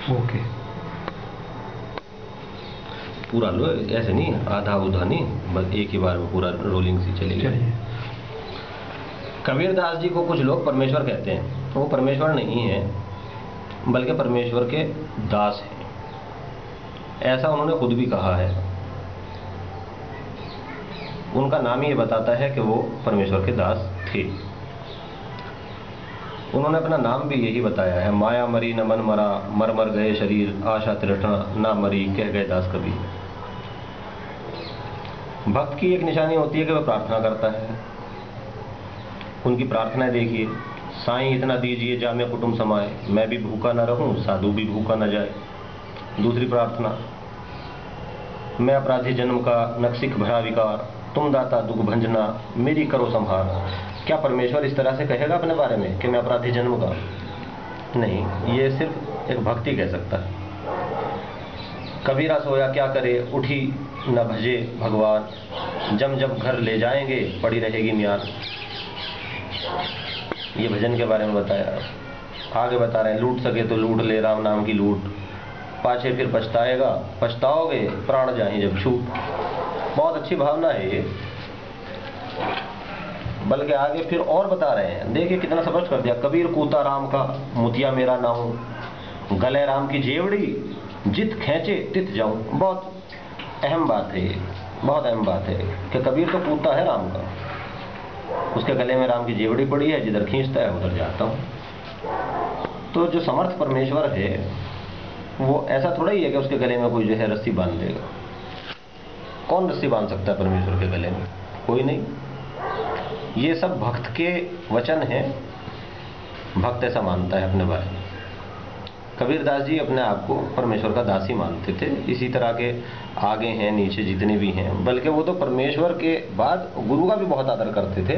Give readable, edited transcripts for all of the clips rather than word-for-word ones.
Okay, पूरा लो, ऐसे नहीं आधा उधा नहीं, बस एक ही बार में पूरा रोलिंग सी चलेगी। कबीरदास जी को कुछ लोग परमेश्वर कहते हैं, तो वो परमेश्वर नहीं है बल्कि परमेश्वर के दास हैं, ऐसा उन्होंने खुद भी कहा है। उनका नाम ये बताता है कि वो परमेश्वर के दास थे। उन्होंने अपना नाम भी यही बताया है, माया मरी न मन मरा, मर मर गए शरीर, आशा तृष्णा ना मरी, कह गए दास कबीर। भक्त की एक निशानी होती है कि वह प्रार्थना करता है। उनकी प्रार्थना देखिए, साईं इतना दीजिए जामे कुटुंब समाए, मैं भी भूखा न रहूं साधु भी भूखा न जाए। दूसरी प्रार्थना, मैं अपराधी जन्म का नक्सिक भरा विकार, तुम दाता दुख भंजना मेरी करो संहार। क्या परमेश्वर इस तरह से कहेगा अपने बारे में कि मैं अपराधी जन्म का? नहीं, ये सिर्फ एक भक्ति कह सकता है। कबीरा सोया क्या करे, उठी न भजे भगवान, जब जब घर ले जाएंगे पड़ी रहेगी म्यार। ये भजन के बारे में बताया। आगे बता रहे हैं, लूट सके तो लूट ले राम नाम की लूट, पाछे फिर पछताएगा पछताओगे प्राण जाए जब छूट। बहुत अच्छी भावना है ये। बल्कि आगे फिर और बता रहे हैं, देखिए कितना स्पष्ट कर दिया, कबीर कूता राम का मुतिया मेरा नाऊ, गले राम की जेवड़ी जित खींचे तित जाऊं। बहुत अहम बात है ये, बहुत अहम बात है कि कबीर तो कूता है राम का, उसके गले में राम की जेवड़ी पड़ी है, जिधर खींचता है उधर जाता हूं। तो जो समर्थ परमेश्वर है वो ऐसा थोड़ा ही है कि उसके गले में कोई जो है रस्सी बांध देगा। कौन रस्सी बांध सकता है परमेश्वर के गले में? कोई नहीं। ये सब भक्त के वचन हैं, भक्त ऐसा मानता है अपने बारे में। कबीरदास जी अपने आप को परमेश्वर का दासी मानते थे। इसी तरह के आगे हैं नीचे जितने भी हैं, बल्कि वो तो परमेश्वर के बाद गुरु का भी बहुत आदर करते थे।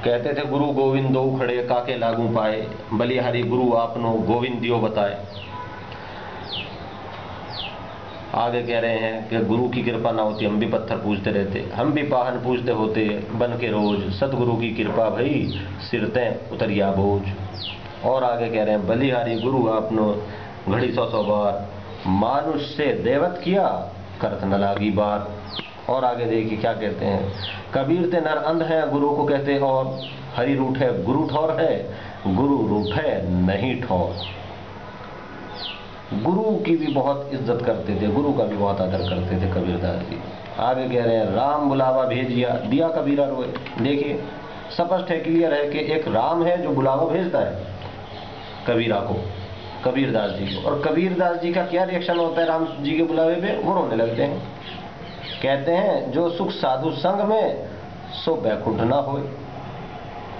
कहते थे, गुरु गोविंद दो खड़े काके लागू पाए, बलिहारी गुरु आपनो गोविंद दियो बताए। आगे कह रहे हैं कि गुरु की कृपा ना होती हम भी पत्थर पूजते रहते, हम भी पाहन पूजते होते बन के रोज, सतगुरु की कृपा भई सिरते उतरिया बोझ। और आगे कह रहे हैं, बलिहारी गुरु आपनो घड़ी 100 बार, मानुष से देवत किया करत न लागी बार। और आगे देखिए क्या कहते हैं, कबीर ते नर अंध है गुरु को कहते और, हरि रूठे गुरु ठौर है, गुरु रूठे नहीं ठौर। गुरु की भी बहुत इज्जत करते थे, गुरु का भी बहुत आदर करते थे कबीरदास जी। आगे कह रहे हैं, राम बुलावा भेजिया दिया कबीरा रोए। देखिए स्पष्ट है, क्लियर है कि एक राम है जो बुलावा भेजता है कबीरा को, कबीरदास जी को। और कबीरदास जी का क्या रिएक्शन होता है राम जी के बुलावे पे? वो रोने लगते हैं। कहते हैं, जो सुख साधु संग में सो बैकुंठ ना होए।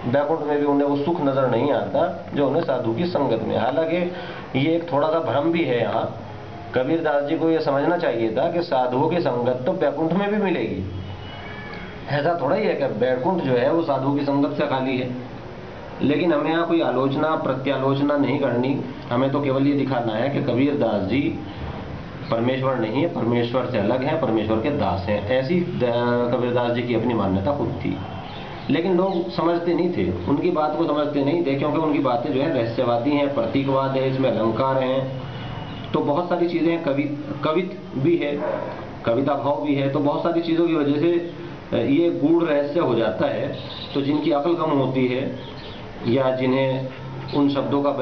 बैकुंठ में भी उन्हें वो सुख नजर नहीं आता जो उन्हें साधु की संगत में। हालांकि ये एक थोड़ा सा भ्रम भी है यहाँ। कबीरदास जी को ये समझना चाहिए था कि साधुओं की संगत तो बैकुंठ में भी मिलेगी। ऐसा थोड़ा ही है कि बैकुंठ जो है वो साधु की संगत से खाली है। लेकिन हमें यहाँ कोई आलोचना प्रत्यालोचना नहीं करनी, हमें तो केवल ये दिखाना है कि कबीरदास जी परमेश्वर नहीं है, परमेश्वर से अलग है, परमेश्वर के दास हैं। ऐसी कबीरदास जी की अपनी मान्यता खुद थी, लेकिन लोग समझते नहीं थे, उनकी बात को समझते नहीं थे, क्योंकि उनकी बातें जो है रहस्यवादी हैं, प्रतीकवाद है, इसमें अलंकार हैं, तो बहुत सारी चीजें कवित भी है, कविता भाव भी है, तो बहुत सारी चीजों की वजह से ये गूढ़ रहस्य हो जाता है। तो जिनकी अकल कम होती है या जिन्हें उन शब्दों का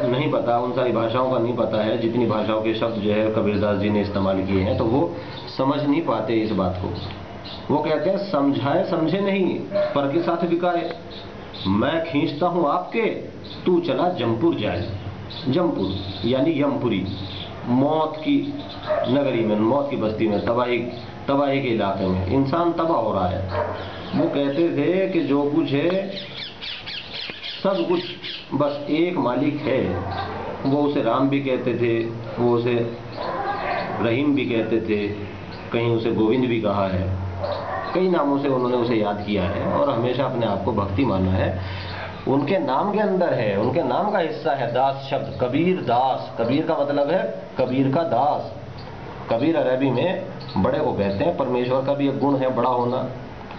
नहीं पता, उन सारी भाषाओं का नहीं पता है, जितनी भाषाओं के शब्द जो है कबीरदास जी ने इस्तेमाल किए हैं, तो वो समझ नहीं पाते इस बात को। वो कहते हैं, समझाए समझे नहीं पर के साथ बिकाए, मैं खींचता हूं आपके तू चला जमपुर जाए। जमपुर यानी यमपुरी, मौत की नगरी में, मौत की बस्ती में, तबाही के इलाके में इंसान तबाह हो रहा है। वो कहते थे कि जो कुछ है सब कुछ बस एक मालिक है। वो उसे राम भी कहते थे, वो उसे रहीम भी कहते थे, कहीं उसे गोविंद भी कहा है, कई नामों से उन्होंने उसे याद किया है और हमेशा अपने आप को भक्ति माना है। उनके नाम के अंदर है, उनके नाम का हिस्सा है दास शब्द, कबीर दास। कबीर का मतलब है कबीर का दास। कबीर अरबी में बड़े को कहते हैं। परमेश्वर का भी एक गुण है बड़ा होना,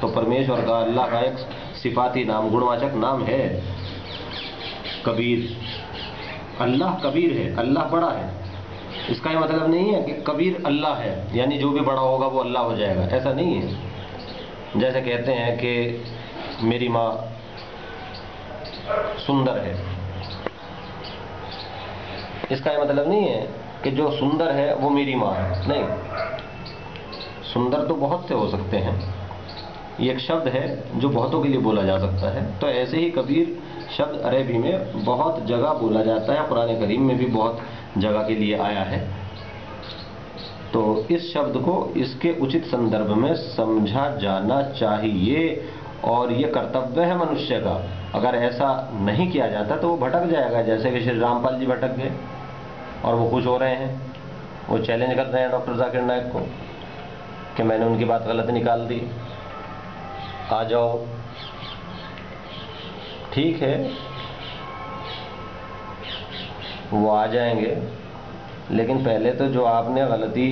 तो परमेश्वर का, अल्लाह का एक सिफाती नाम, गुणवाचक नाम है। कबीर, अल्लाह कबीर है, अल्लाह बड़ा है। इसका ये मतलब नहीं है कि कबीर अल्लाह है, यानी जो भी बड़ा होगा वो अल्लाह हो जाएगा, ऐसा नहीं है। जैसे कहते हैं कि मेरी माँ सुंदर है, इसका ये मतलब नहीं है कि जो सुंदर है वो मेरी माँ है, नहीं। सुंदर तो बहुत से हो सकते हैं, ये एक शब्द है जो बहुतों के लिए बोला जा सकता है। तो ऐसे ही कबीर शब्द अरबी में बहुत जगह बोला जाता है, कुरान करीम में भी बहुत जगह के लिए आया है। तो इस शब्द को इसके उचित संदर्भ में समझा जाना चाहिए, और ये कर्तव्य है मनुष्य का। अगर ऐसा नहीं किया जाता तो वो भटक जाएगा, जैसे कि श्री रामपाल जी भटक गए और वो खुश हो रहे हैं, वो चैलेंज कर रहे हैं डॉक्टर जाकिर नायक को कि मैंने उनकी बात गलत निकाल दी, आ जाओ। ठीक है, वो आ जाएंगे, लेकिन पहले तो जो आपने गलती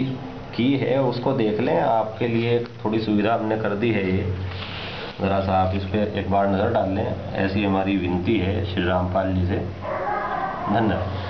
की है उसको देख लें। आपके लिए थोड़ी सुविधा हमने कर दी है, ये ज़रा सा आप इस पर एक बार नज़र डाल लें, ऐसी हमारी विनती है श्री रामपाल जी से। धन्यवाद।